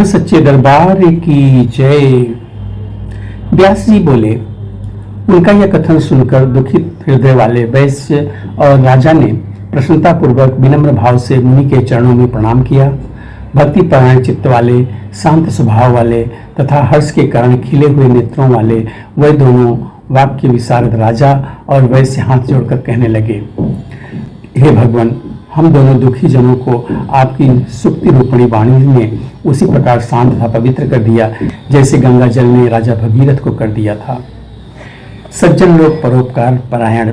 बोल सच्चे दरबार की जय। व्यास जी बोले, उनका यह कथन सुनकर दुखित हृदय वाले वैश्य और राजा ने प्रसन्नता पूर्वक विनम्र भाव से मुनि के चरणों में प्रणाम किया। भक्ति परायण चित्त वाले, शांत स्वभाव वाले तथा हर्ष के कारण खिले हुए नेत्रों वाले वह दोनों वाक्य विशारद राजा और वैश्य हाथ जोड़कर कहने लगे, हे भगवान, हम दोनों दुखी जनों को आपकी सुक्ति रूपणी वाणी ने उसी प्रकार शांत तथा पवित्र कर दिया जैसे गंगा जल ने राजा भगीरथ को कर दिया था। सज्जन लोग परोपकार परायण,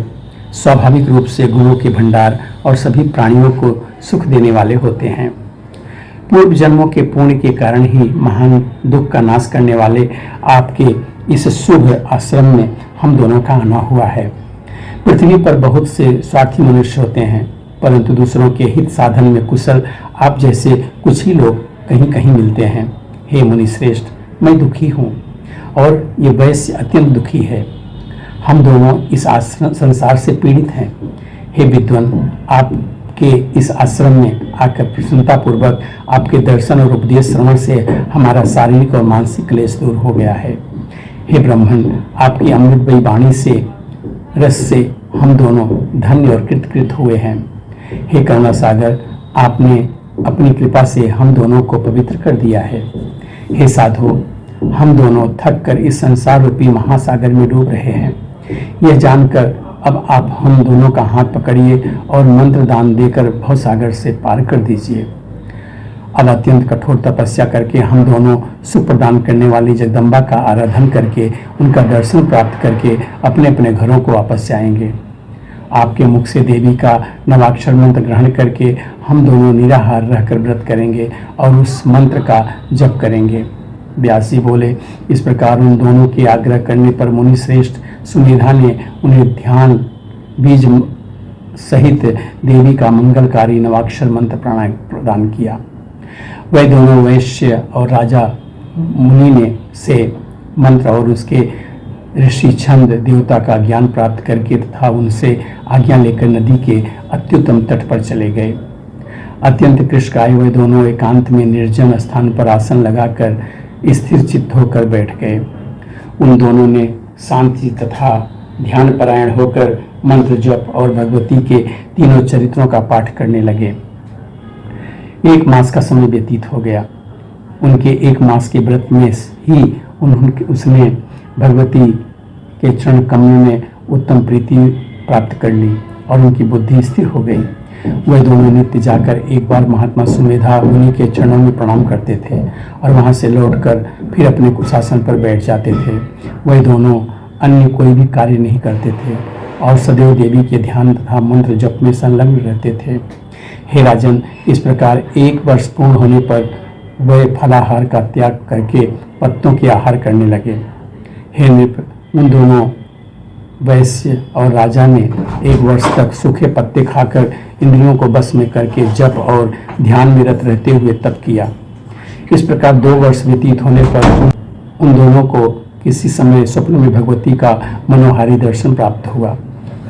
स्वाभाविक रूप से गुणों के भंडार और सभी प्राणियों को सुख देने वाले होते हैं। पूर्व जन्मों के पुण्य के कारण ही महान दुख का नाश करने वाले आपके इस शुभ आश्रम में हम दोनों का आना हुआ है। पृथ्वी पर बहुत से स्वार्थी मनुष्य होते हैं, परंतु दूसरों के हित साधन में कुशल आप जैसे कुछ ही लोग कहीं कहीं मिलते हैं। हे मुनि श्रेष्ठ, मैं दुखी हूँ और ये वैश्य अत्यंत दुखी है। हम दोनों इस आश्रम संसार से पीड़ित हैं। हे विद्वान, आपके इस आश्रम में आकर प्रसन्नता पूर्वक आपके दर्शन और उपदेश श्रवण से हमारा शारीरिक और मानसिक क्लेश दूर हो गया है। हे ब्राह्मण, आपकी अमृतमयी वाणी से रस से हम दोनों धन्य और कृतकृत हुए हैं। हे करुणा सागर, आपने अपनी कृपा से हम दोनों को पवित्र कर दिया है। हे साधु, हम दोनों थक कर इस संसार रूपी महासागर में डूब रहे हैं। यह जानकर अब आप हम दोनों का हाथ पकड़िए और मंत्र दान देकर भवसागर से पार कर दीजिए। अब अत्यंत कठोर तपस्या करके हम दोनों सुख प्रदान करने वाली जगदम्बा का आराधन करके उनका दर्शन प्राप्त करके अपने अपने घरों को वापस जाएंगे। आपके मुख से देवी का नवाक्षर मंत्र ग्रहण करके हम दोनों निराहार रहकर व्रत करेंगे और उस मंत्र का जप करेंगे। व्यास जी बोले, इस प्रकार उन दोनों के आग्रह करने पर मुनि श्रेष्ठ सुमेधा ने उन्हें ध्यान बीज सहित देवी का मंगलकारी नवाक्षर मंत्र प्रदान किया। वह दोनों वैश्य और राजा मुनि ने से मंत्र और उसके ऋषि छंद देवता का ज्ञान प्राप्त करके तथा उनसे आज्ञा लेकर नदी के अत्युत्तम तट पर चले गए। अत्यंत कृष्णकाय वे दोनों एकांत में निर्जन स्थान पर आसन लगाकर स्थिर चित्त होकर बैठ गए। उन दोनों ने शांति तथा ध्यान परायण होकर मंत्र जप और भगवती के तीनों चरित्रों का पाठ करने लगे। 1 मास का समय व्यतीत हो गया। उनके 1 मास के व्रत में ही उसने भगवती के चरण कमल में उत्तम प्रीति प्राप्त कर ली और उनकी बुद्धि स्थिर हो गई। वह दोनों नित्य जाकर एक बार महात्मा सुमेधा मुनि के चरणों में प्रणाम करते थे और वहां से लौटकर फिर अपने कुशासन पर बैठ जाते थे। वह दोनों अन्य कोई भी कार्य नहीं करते थे और सदैव देवी के ध्यान तथा मंत्र जप में संलग्न रहते थे। हे राजन, इस प्रकार 1 वर्ष पूर्ण होने पर वह फलाहार का त्याग करके पत्तों के आहार करने लगे। हे नृप, उन दोनों वैश्य और राजा ने 1 वर्ष तक सूखे पत्ते खाकर इंद्रियों को बस में करके जप और ध्यान में रत रहते हुए तप किया। इस प्रकार 2 वर्ष व्यतीत होने पर उन दोनों को किसी समय स्वप्न में भगवती का मनोहारी दर्शन प्राप्त हुआ।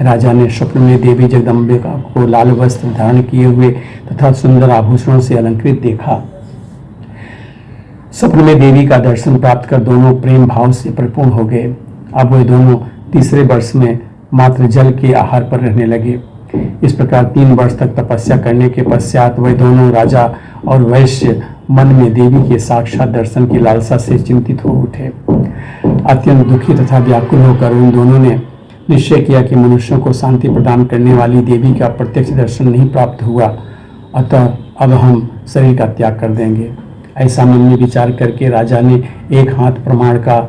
राजा ने स्वप्न में देवी जगदम्बे को लाल वस्त्र धारण किए हुए तथा सुंदर आभूषणों से अलंकृत देखा। स्वप्न में देवी का दर्शन प्राप्त कर दोनों प्रेम भाव से परिपूर्ण हो गए। अब वे दोनों तीसरे वर्ष में मात्र जल के आहार पर रहने लगे। इस प्रकार 3 वर्ष तक तपस्या करने के पश्चात वह दोनों राजा और वैश्य मन में देवी के साक्षात दर्शन की लालसा से चिंतित हो उठे। अत्यंत दुखी तथा व्याकुल होकर उन दोनों ने निश्चय किया कि मनुष्यों को शांति प्रदान करने वाली देवी का प्रत्यक्ष दर्शन नहीं प्राप्त हुआ, अतः अब हम शरीर का त्याग कर देंगे। ऐसा मन में विचार करके राजा ने एक हाथ प्रमाण का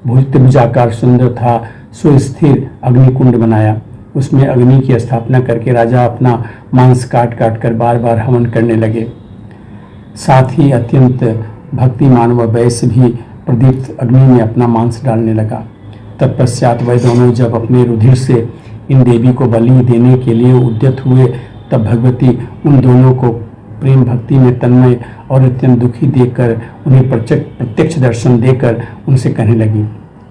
भुजाकार सुंदर था सुस्थिर अग्निकुंड बनाया। उसमें अग्नि की स्थापना करके राजा अपना मांस काट काट कर बार बार हवन करने लगे। साथ ही अत्यंत भक्तिमान व वैश्य भी प्रदीप्त अग्नि में अपना मांस डालने लगा। तत्पश्चात वह दोनों जब अपने रुधिर से इन देवी को बलि देने के लिए उद्यत हुए, तब भगवती उन दोनों को प्रेम भक्ति में तन्मय और अत्यंत दुखी देखकर उन्हें प्रत्यक्ष दर्शन देकर उनसे कहने लगी।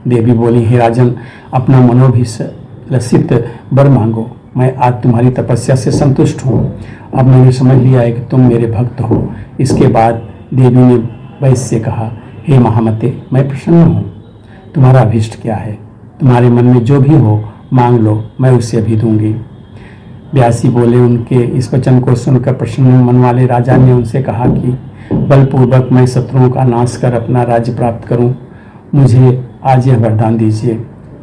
देवी बोली, हे राजन, अपना मनोभिलषित वर मांगो। मैं आज तुम्हारी तपस्या से संतुष्ट हूँ। अब मैंने समझ लिया है कि तुम मेरे भक्त हो। इसके बाद देवी ने वैश्य से कहा, हे महामते, मैं प्रसन्न हूँ। तुम्हारा अभीष्ट क्या है? तुम्हारे मन में जो भी हो मांग लो, मैं उसे अभी दूंगी। व्यासी बोले, उनके इस वचन को सुनकर प्रसन्न मन वाले राजा ने उनसे कहा कि बलपूर्वक मैं शत्रुओं का नाश कर अपना राज्य प्राप्त करूं, मुझे आज यह वरदान दीजिए।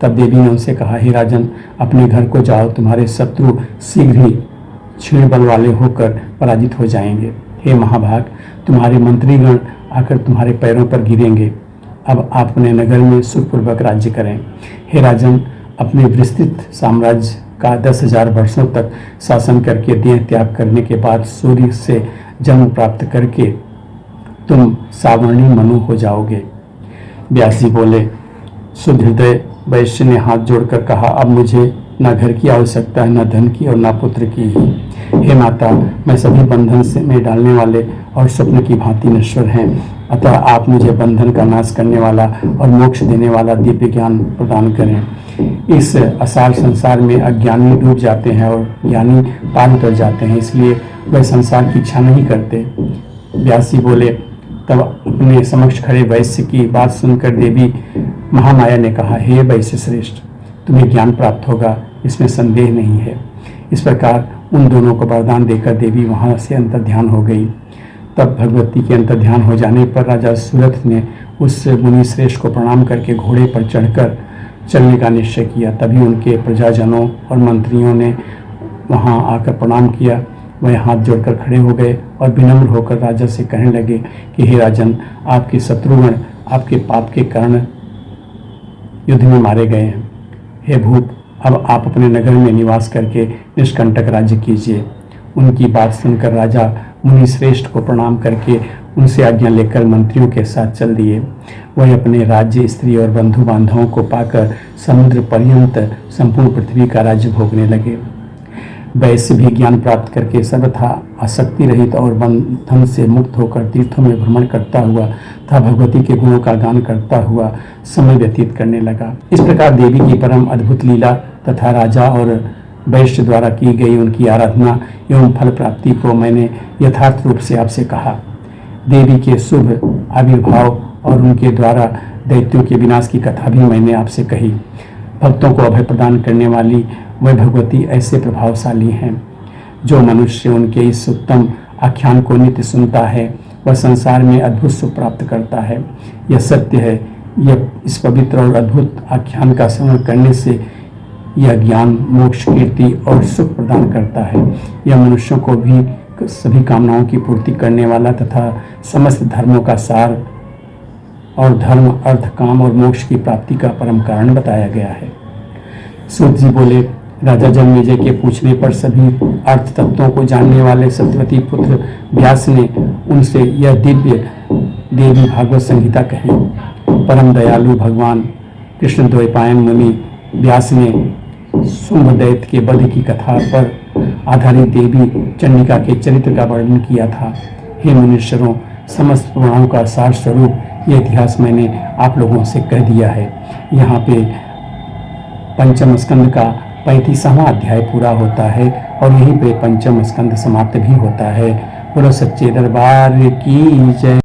तब देवी ने उनसे कहा, हे राजन, अपने घर को जाओ, तुम्हारे शत्रु शीघ्र ही क्षीण बल वाले होकर पराजित हो जाएंगे। हे महाभाग, तुम्हारे मंत्रीगण आकर तुम्हारे पैरों पर गिरेंगे। अब आप अपने नगर में सुखपूर्वक राज्य करें। हे राजन, अपने विस्तृत साम्राज्य का 10,000 वर्षों तक शासन करके देह त्याग करने के बाद सूर्य से जन्म प्राप्त करके तुम सावर्णी मनु हो जाओगे। व्यासी बोले, शुद्ध हृदय वैश्य ने हाथ जोड़कर कहा, अब मुझे न घर की आवश्यकता है, न धन की और न पुत्र की ही। हे माता, मैं सभी बंधन से में डालने वाले और स्वप्न की भांति नश्वर हैं, अतः आप मुझे बंधन का नाश करने वाला और मोक्ष देने वाला दिव्य ज्ञान प्रदान करें। इस असार संसार में अज्ञानी डूब जाते हैं और ज्ञानी पार उतर जाते हैं, इसलिए वह संसार की इच्छा नहीं करते। व्यासी बोले, तब अपने समक्ष खड़े वैश्य की बात सुनकर देवी महामाया ने कहा, हे वैश्य श्रेष्ठ, तुम्हें ज्ञान प्राप्त होगा, इसमें संदेह नहीं है। इस प्रकार उन दोनों को वरदान देकर देवी वहां से अंतर्ध्यान हो गई। तब भगवती के अंतर्ध्यान हो जाने पर राजा सुरथ ने उस मुनि श्रेष्ठ को प्रणाम करके घोड़े पर चढ़कर चलने का निश्चय किया। तभी उनके प्रजाजनों और मंत्रियों ने वहां आकर प्रणाम किया। वह हाथ जोड़कर खड़े हो गए और विनम्र होकर राजा से कहने लगे कि हे राजन, आपके शत्रुगण आपके पाप के कारण युद्ध में मारे गए हैं। हे भूप, अब आप अपने नगर में निवास करके निष्कंटक राज्य कीजिए। उनकी बात सुनकर राजा मुनि श्रेष्ठ को प्रणाम करके उनसे आज्ञा लेकर मंत्रियों के साथ चल दिए। वह अपने राज्य, स्त्री और बंधु बांधवों को पाकर समुद्र पर्यंत संपूर्ण पृथ्वी का राज्य भोगने लगे। वैश्य भी ज्ञान प्राप्त करके सर्वथा आसक्ति रहित और बंधन से मुक्त होकर तीर्थों में भ्रमण करता हुआ तथा भगवती के गुणों का गान करता हुआ समय व्यतीत करने लगा। इस प्रकार देवी की परम अद्भुत लीला तथा राजा और वैश्य द्वारा की गई उनकी आराधना एवं फल प्राप्ति को मैंने यथार्थ रूप से आपसे कहा। देवी के शुभ आविर्भाव और उनके द्वारा दैत्यों के विनाश की कथा भी मैंने आपसे कही। भक्तों को अभय प्रदान करने वाली वह भगवती ऐसे प्रभावशाली हैं। जो मनुष्य उनके इस उत्तम आख्यान को नित्य सुनता है वह संसार में अद्भुत सुख प्राप्त करता है। यह सत्य है। यह इस पवित्र और अद्भुत आख्यान का श्रवण करने से यह ज्ञान, मोक्ष, कीर्ति और सुख प्रदान करता है। यह मनुष्यों को भी सभी कामनाओं की पूर्ति करने वाला तथा समस्त धर्मों का सार और धर्म, अर्थ, काम और मोक्ष की प्राप्ति का परम कारण बताया गया है। सूत जी बोले, राजा जन्मेजय के पूछने पर सभी अर्थ तत्वों को जानने वाले सत्यवती पुत्र व्यास ने उनसे यह दिव्य देवी भागवत संहिता कही। परम दयालु भगवान कृष्ण द्वैपायन मुनि व्यास ने शुंभ दैत्य के वध की कथा पर आधारित देवी चंडिका के चरित्र का वर्णन किया था। हे मुनीश्वरों, समस्त पुराणों का सार स्वरूप यह इतिहास मैंने आप लोगों से कह दिया है। यहाँ पे पंचम स्कंद का 35वां अध्याय पूरा होता है और यहीं पे पंचम स्कंद समाप्त भी होता है। बोलो सच्चे दरबार की जय।